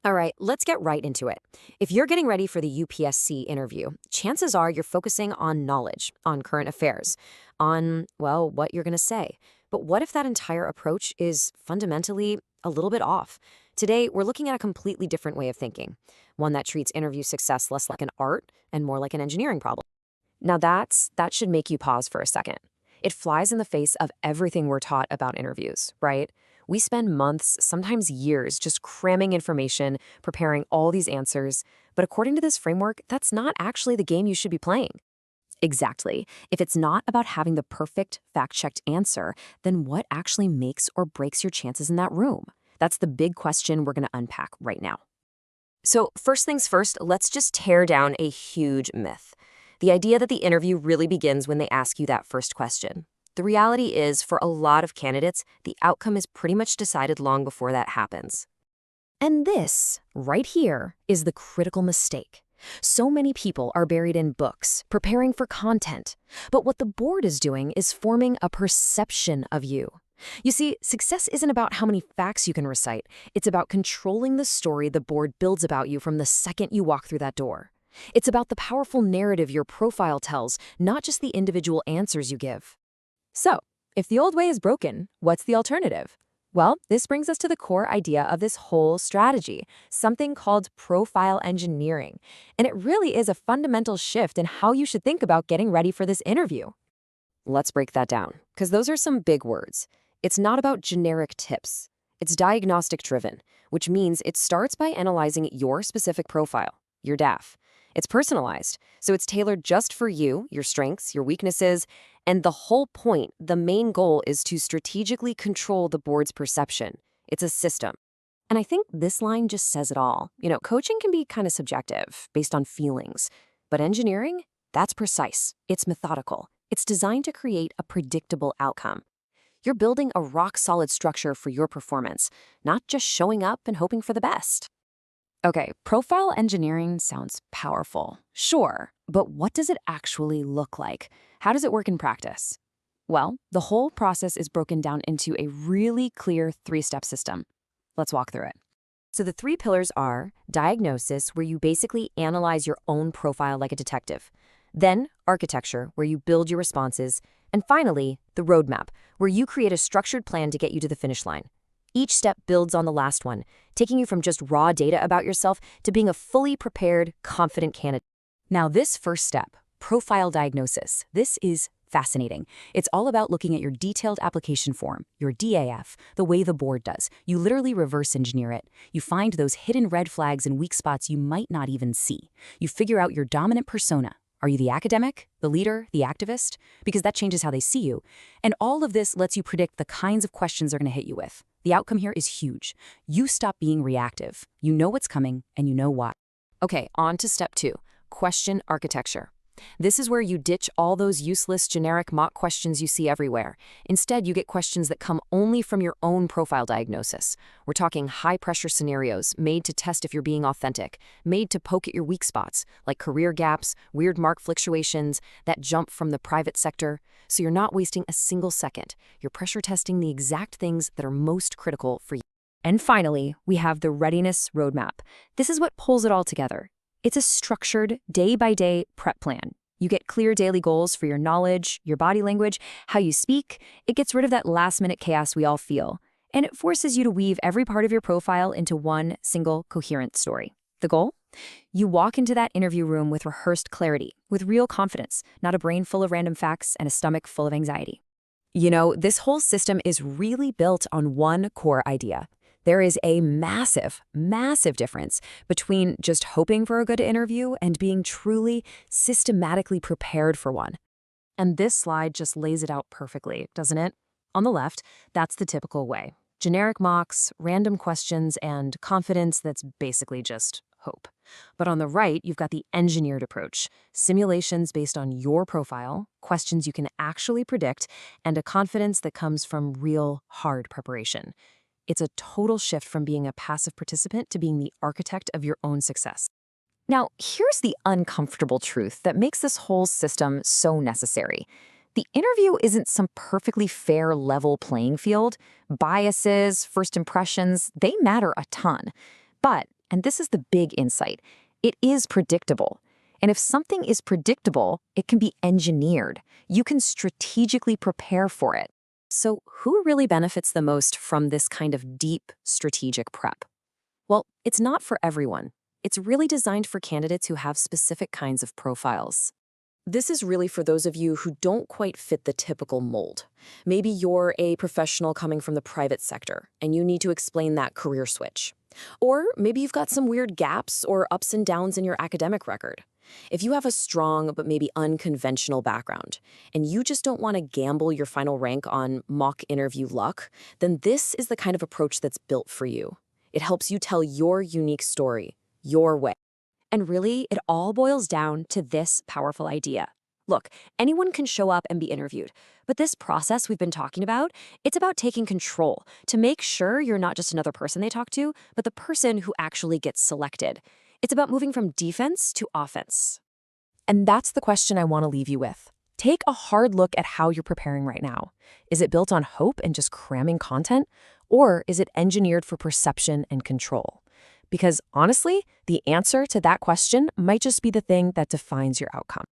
All right, let's get right into it. If you're getting ready for the UPSC interview, chances are you're focusing on knowledge, on current affairs, on, well, what you're going to say. But what if that entire approach is fundamentally a little bit off? Today, we're looking at a completely different way of thinking, one that treats interview success less like an art and more like an engineering problem. Now that should make you pause for a second. It flies in the face of everything we're taught about interviews, right? We spend months, sometimes years, just cramming information, preparing all these answers. But according to this framework, that's not actually the game you should be playing. Exactly. If it's not about having the perfect, fact-checked answer, then what actually makes or breaks your chances in that room? That's the big question we're going to unpack right now. So first things first, let's just tear down a huge myth. The idea that the interview really begins when they ask you that first question. The reality is, for a lot of candidates, the outcome is pretty much decided long before that happens. And this, right here, is the critical mistake. So many people are buried in books, preparing for content. But what the board is doing is forming a perception of you. You see, success isn't about how many facts you can recite. It's about controlling the story the board builds about you from the second you walk through that door. It's about the powerful narrative your profile tells, not just the individual answers you give. So, if the old way is broken, what's the alternative? Well, this brings us to the core idea of this whole strategy, something called profile engineering. And it really is a fundamental shift in how you should think about getting ready for this interview. Let's break that down, because those are some big words. It's not about generic tips. It's diagnostic-driven, which means it starts by analyzing your specific profile, your DAF. It's personalized, so it's tailored just for you, your strengths, your weaknesses, and the whole point, the main goal, is to strategically control the board's perception. It's a system. And I think this line just says it all. Coaching can be kind of subjective, based on feelings. But engineering, that's precise. It's methodical. It's designed to create a predictable outcome. You're building a rock-solid structure for your performance, not just showing up and hoping for the best. Okay, profile engineering sounds powerful. Sure, but what does it actually look like? How does it work in practice? Well, the whole process is broken down into a really clear three-step system. Let's walk through it. So the three pillars are diagnosis, where you basically analyze your own profile like a detective. Then architecture, where you build your responses. And finally, the roadmap, where you create a structured plan to get you to the finish line. Each step builds on the last one, taking you from just raw data about yourself to being a fully prepared, confident candidate. Now, this first step, profile diagnosis, this is fascinating. It's all about looking at your detailed application form, your DAF, the way the board does. You literally reverse engineer it. You find those hidden red flags and weak spots you might not even see. You figure out your dominant persona. Are you the academic, the leader, the activist? Because that changes how they see you. And all of this lets you predict the kinds of questions they're going to hit you with. The outcome here is huge. You stop being reactive. You know what's coming, and you know why. Okay, on to step 2, question architecture. This is where you ditch all those useless generic mock questions you see everywhere. Instead, you get questions that come only from your own profile diagnosis. We're talking high-pressure scenarios made to test if you're being authentic, made to poke at your weak spots, like career gaps, weird mark fluctuations, that jump from the private sector. So you're not wasting a single second. You're pressure testing the exact things that are most critical for you. And finally, we have the readiness roadmap. This is what pulls it all together. It's a structured, day-by-day prep plan. You get clear daily goals for your knowledge, your body language, how you speak. It gets rid of that last-minute chaos we all feel. And it forces you to weave every part of your profile into one single coherent story. The goal? You walk into that interview room with rehearsed clarity, with real confidence, not a brain full of random facts and a stomach full of anxiety. This whole system is really built on one core idea. There is a massive, massive difference between just hoping for a good interview and being truly, systematically prepared for one. And this slide just lays it out perfectly, doesn't it? On the left, that's the typical way. Generic mocks, random questions, and confidence that's basically just hope. But on the right, you've got the engineered approach, simulations based on your profile, questions you can actually predict, and a confidence that comes from real, hard preparation. It's a total shift from being a passive participant to being the architect of your own success. Now, here's the uncomfortable truth that makes this whole system so necessary. The interview isn't some perfectly fair level playing field. Biases, first impressions, they matter a ton. But And this is the big insight. It is predictable. And if something is predictable, it can be engineered. You can strategically prepare for it. So who really benefits the most from this kind of deep strategic prep? Well, it's not for everyone. It's really designed for candidates who have specific kinds of profiles. This is really for those of you who don't quite fit the typical mold. Maybe you're a professional coming from the private sector, and you need to explain that career switch. Or maybe you've got some weird gaps or ups and downs in your academic record. If you have a strong but maybe unconventional background, and you just don't want to gamble your final rank on mock interview luck, then this is the kind of approach that's built for you. It helps you tell your unique story, your way. And really, it all boils down to this powerful idea. Look, anyone can show up and be interviewed, but this process we've been talking about, it's about taking control to make sure you're not just another person they talk to, but the person who actually gets selected. It's about moving from defense to offense. And that's the question I want to leave you with. Take a hard look at how you're preparing right now. Is it built on hope and just cramming content? Or is it engineered for perception and control? Because honestly, the answer to that question might just be the thing that defines your outcome.